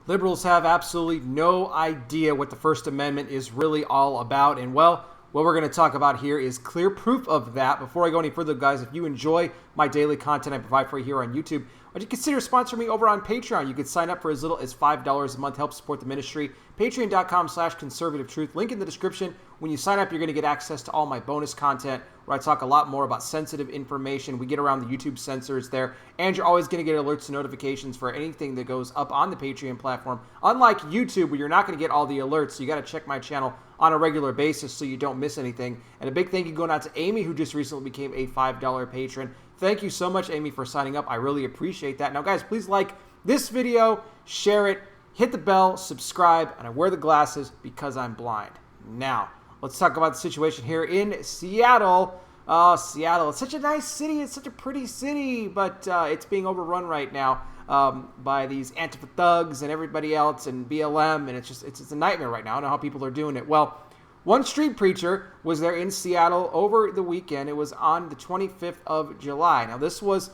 Liberals have absolutely no idea what the First Amendment is really all about. And well, what we're going to talk about here is clear proof of that. Before I go any further, guys, if you enjoy my daily content I provide for you here on YouTube, would you consider sponsoring me over on Patreon? You could sign up for as little as $5 a month, help support the ministry. Patreon.com/conservative truth. Link in the description. When you sign up, you're going to get access to all my bonus content where I talk a lot more about sensitive information. We get around the YouTube censors there, and you're always going to get alerts and notifications for anything that goes up on the Patreon platform. Unlike YouTube, where you're not going to get all the alerts, so you got to check my channel on a regular basis so you don't miss anything. And a big thank you going out to Amy, who just recently became a $5 patron. Thank you so much, Amy, for signing up. I really appreciate that. Now, guys, please like this video, share it, hit the bell, subscribe, and I wear the glasses because I'm blind. Now, let's talk about the situation here in Seattle. Seattle, it's such a nice city. It's such a pretty city, but it's being overrun right now by these Antifa thugs and everybody else and BLM, and it's a nightmare right now. I don't know how people are doing it. Well, one street preacher was there in Seattle over the weekend. It was on the 25th of July. Now, this was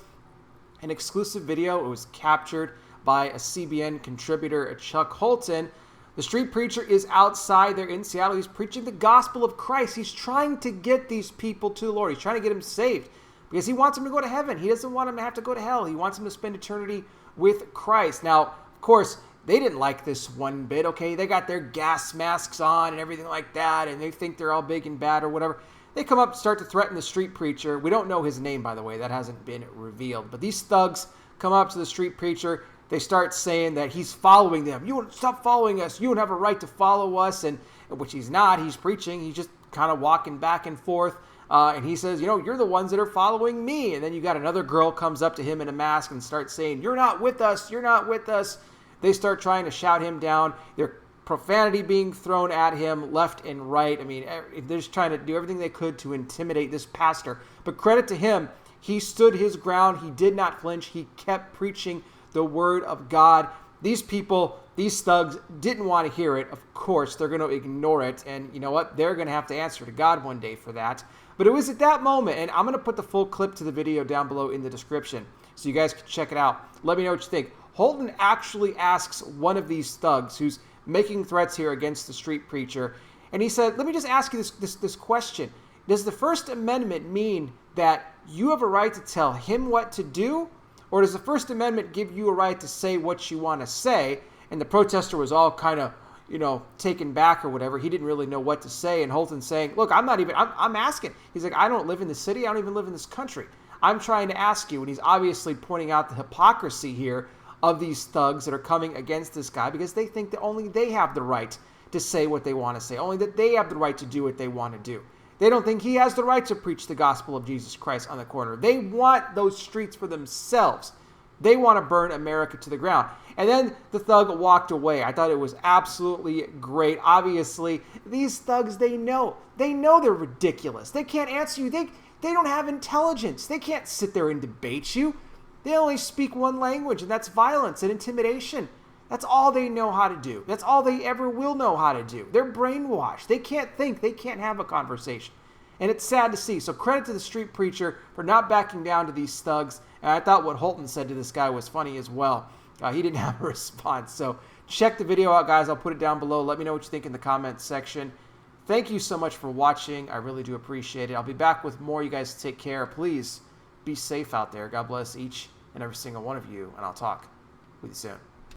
an exclusive video. It was captured by a CBN contributor, Chuck Holton. The street preacher is outside there in Seattle. He's preaching the gospel of Christ. He's trying to get these people to the Lord. He's trying to get them saved because he wants them to go to heaven. He doesn't want them to have to go to hell. He wants them to spend eternity with Christ. Now, of course, they didn't like this one bit, okay? They got their gas masks on and everything like that, and they think they're all big and bad or whatever. They come up and start to threaten the street preacher. We don't know his name, by the way. That hasn't been revealed. But these thugs come up to the street preacher. They start saying that he's following them. You won't stop following us. You don't have a right to follow us, and which he's not. He's preaching. He's just kind of walking back and forth. And he says, you're the ones that are following me. And then you got another girl comes up to him in a mask and starts saying, you're not with us. You're not with us. They start trying to shout him down. There's profanity being thrown at him left and right. I mean, they're just trying to do everything they could to intimidate this pastor. But credit to him, he stood his ground. He did not flinch. He kept preaching the word of God. These people, these thugs, didn't want to hear it. Of course, they're going to ignore it. And you know what? They're going to have to answer to God one day for that. But it was at that moment, and I'm going to put the full clip to the video down below in the description so you guys can check it out. Let me know what you think. Holton actually asks one of these thugs who's making threats here against the street preacher, and he said, let me just ask you this question. Does the First Amendment mean that you have a right to tell him what to do? Or does the First Amendment give you a right to say what you want to say? And the protester was all kind of, taken back or whatever. He didn't really know what to say. And Holton's saying, look, I'm asking. He's like, I don't live in the city. I don't even live in this country. I'm trying to ask you. And he's obviously pointing out the hypocrisy here of these thugs that are coming against this guy because they think that only they have the right to say what they want to say. Only that they have the right to do what they want to do. They don't think he has the right to preach the gospel of Jesus Christ on the corner. They want those streets for themselves. They want to burn America to the ground. And then the thug walked away. I thought it was absolutely great. Obviously, these thugs, they know they're ridiculous. They can't answer you. They don't have intelligence. They can't sit there and debate you. They only speak one language, and that's violence and intimidation. That's all they know how to do. That's all they ever will know how to do. They're brainwashed. They can't think. They can't have a conversation. And it's sad to see. So credit to the street preacher for not backing down to these thugs. And I thought what Holton said to this guy was funny as well. He didn't have a response. So check the video out, guys. I'll put it down below. Let me know what you think in the comments section. Thank you so much for watching. I really do appreciate it. I'll be back with more. You guys take care. Please be safe out there. God bless each and every single one of you. And I'll talk with you soon.